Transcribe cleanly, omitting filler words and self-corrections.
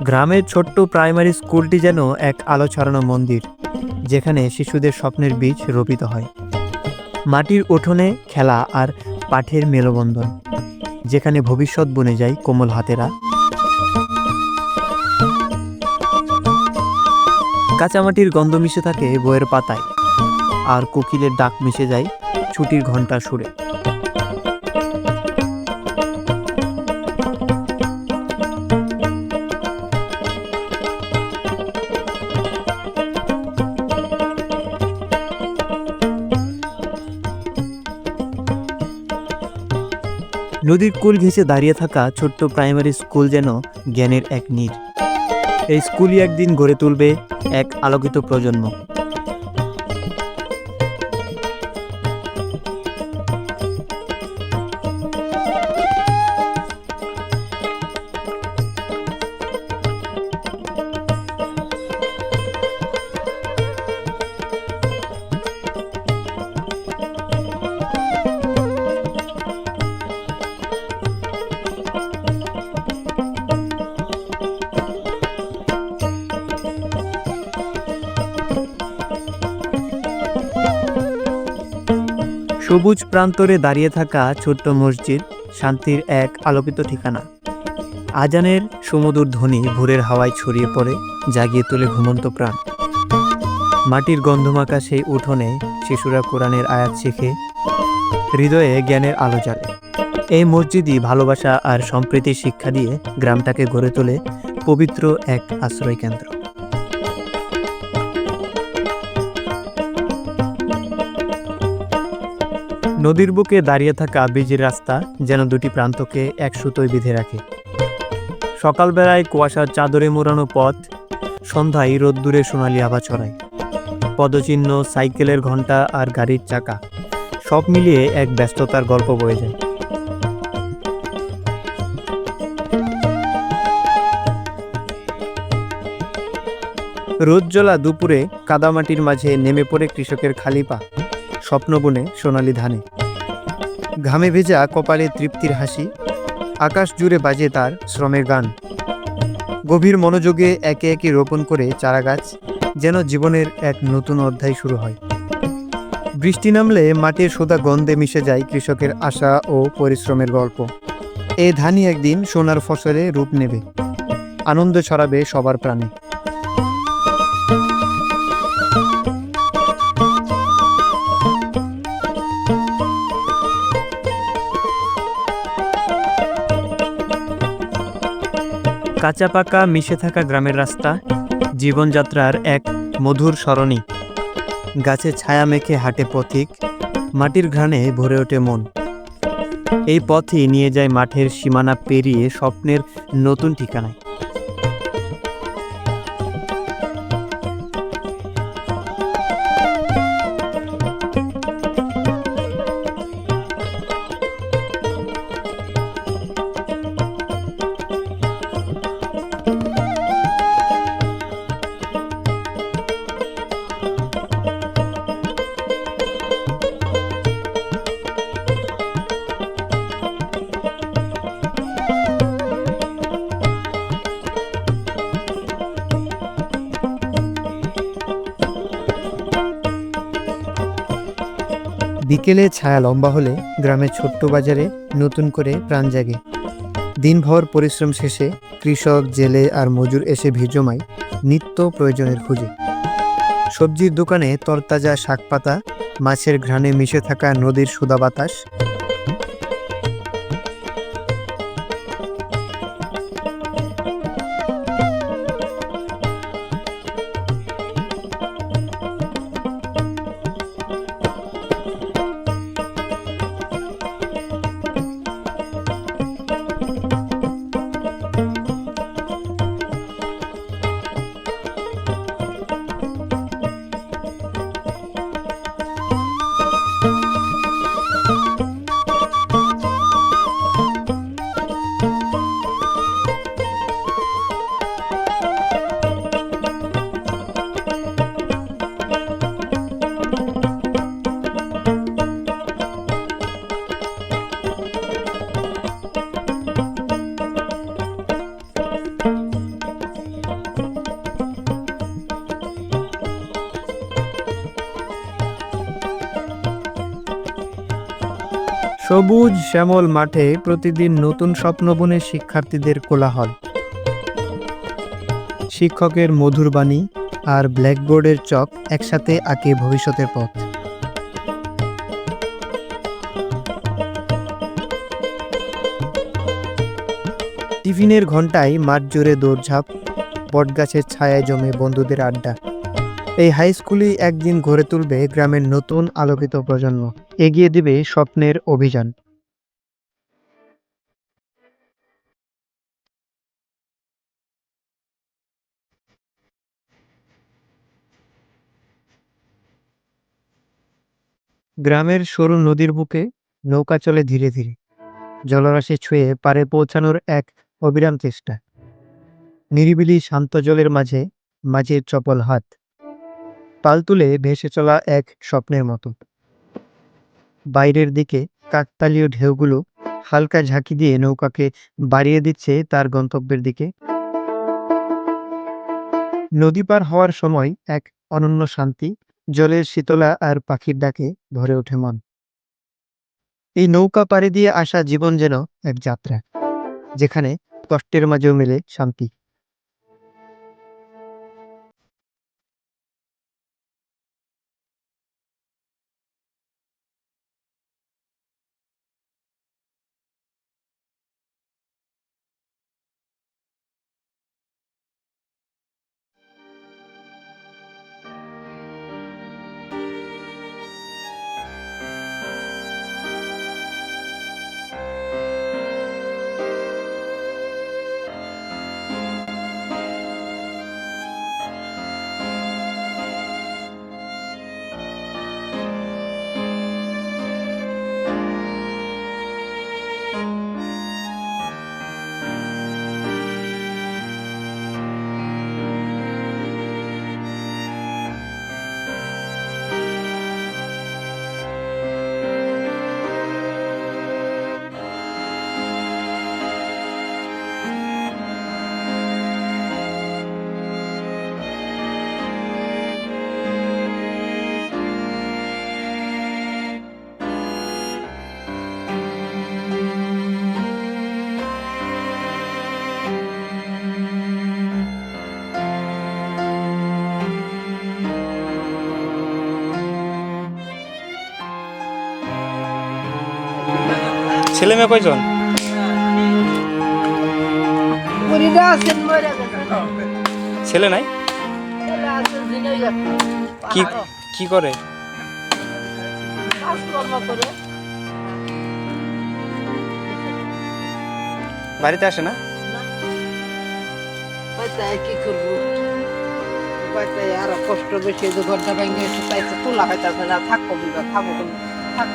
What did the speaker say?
গ্রামের ছোট্ট প্রাইমারি স্কুলটি যেন এক আলো ছড়ানো মন্দির, যেখানে শিশুদের স্বপ্নের বীজ রোপিত হয়। মাটির উঠোনে খেলা আর পাঠের মেলবন্ধন, যেখানে ভবিষ্যৎ বুনে যায় কোমল হাতেরা। কাঁচামাটির গন্ধ মিশে থাকে বইয়ের পাতায়, আর কোকিলের ডাক মিশে যায় ছুটির ঘণ্টার সুরে। নদীর কূল ঘেঁষে দাঁড়িয়ে থাকা ছোট্ট প্রাইমারি স্কুল যেন জ্ঞানের এক নীড়। এই স্কুলই একদিন গড়ে তুলবে এক আলোকিত প্রজন্ম। সবুজ প্রান্তরে দাঁড়িয়ে থাকা ছোট্ট মসজিদ শান্তির এক আলোকিত ঠিকানা। আজানের সুমধুর ধ্বনি ভোরের হাওয়ায় ছড়িয়ে পড়ে, জাগিয়ে তোলে ঘুমন্ত প্রাণ। মাটির গন্ধমাখা সেই উঠোনে শিশুরা কোরআনের আয়াত শিখে, হৃদয়ে জ্ঞানের আলো জ্বালে। এই মসজিদই ভালোবাসা আর সম্প্রীতির শিক্ষা দিয়ে গ্রামটাকে গড়ে তোলে পবিত্র এক আশ্রয় কেন্দ্র। নদীর বুকে দাঁড়িয়ে থাকা বিজির রাস্তা যেন দুটি প্রান্তকে এক সুতোয় বেঁধে রাখে। সকালবেলায় কুয়াশার চাদরে মোড়ানো পথ, সন্ধ্যায় রোদ্দুরে সোনালি আভা ছড়ায়। পদচিহ্ন, সাইকেলের ঘণ্টা আর গাড়ির চাকা, সব মিলিয়ে এক ব্যস্ততার গল্প বয়ে যায়। রোদ জ্বলা দুপুরে কাদামাটির মাঝে নেমে পড়ে কৃষকের খালি পা, স্বপ্ন বুনে সোনালি ধানে। ঘামে ভেজা কপালে তৃপ্তির হাসি, আকাশ জুড়ে বাজে তার শ্রমের গান। গভীর মনোযোগে একে একে রোপণ করে চারাগাছ, যেন জীবনের এক নতুন অধ্যায় শুরু হয়। বৃষ্টি নামলে মাটির সোদা গন্ধে মিশে যায় কৃষকের আশা ও পরিশ্রমের গল্প। এ ধানই একদিন সোনার ফসলে রূপ নেবে, আনন্দ ছড়াবে সবার প্রাণে। কাঁচা পাকা মিশে থাকা গ্রামের রাস্তা জীবনযাত্রার এক মধুর সরণি। গাছে ছায়া মেখে হাঁটে পথিক, মাটির ঘ্রাণে ভরে ওঠে মন। এই পথই নিয়ে যায় মাঠের সীমানা পেরিয়ে স্বপ্নের নতুন ঠিকানায়। বিকেলে ছায়া লম্বা হলে গ্রামের ছোট্ট বাজারে নতুন করে প্রাণ জাগে। দিনভর পরিশ্রম শেষে কৃষক, জেলে আর মজুর এসে ভিড় জমায় নিত্য প্রয়োজনের খুঁজে। সবজির দোকানে তরতাজা শাকপাতা, মাছের ঘ্রাণে মিশে থাকা নদীর সুদা বাতাস। সবুজ শ্যামল মাঠে প্রতিদিন নতুন স্বপ্ন বুনে শিক্ষার্থীদের কোলাহল। শিক্ষকের মধুর বাণী আর ব্ল্যাকবোর্ডের চক একসাথে আঁকে ভবিষ্যতের পথ। টিফিনের ঘন্টায় মাঠ জুড়ে দৌড়ঝাঁপ, বটগাছের ছায়ায় জমে বন্ধুদের আড্ডা। এই হাই স্কুলই একদিন গড়ে তুলবে গ্রামের নতুন আলোকিত প্রজন্ম, এগিয়ে দিবে স্বপ্নের অভিযান। গ্রামের সরু নদীর বুকে নৌকা চলে ধীরে ধীরে, জলরাশি ছুঁয়ে পারে পৌঁছানোর এক অবিরাম চেষ্টা। নিরিবিলি শান্ত জলের মাঝে মাঝির চপল হাত, পাল তুলে ভেসে চলা এক স্বপ্নের মতো। বাইরের দিকে কাকতালীয় ঢেউগুলো হালকা ঝাঁকি দিয়ে নৌকাকে বাড়িয়ে দিচ্ছে তার গন্তব্যের দিকে। নদী পার হওয়ার সময় এক অনন্য শান্তি, জলের শীতলা আর পাখির ডাকে ভরে ওঠে মন। এই নৌকা পাড়ি দিয়ে আসা জীবন যেন এক যাত্রা, যেখানে কষ্টের মাঝেও মেলে শান্তি। ছেলে মেয়ে কয়জন? ছেলে নাই? কি কি করে? বাড়িতে আসে না? কি করবো, আরো কষ্ট বেশি, 2 ঘন্টা ভেঙে তোলা হইতেছে না, থাকবো খাবো থাক।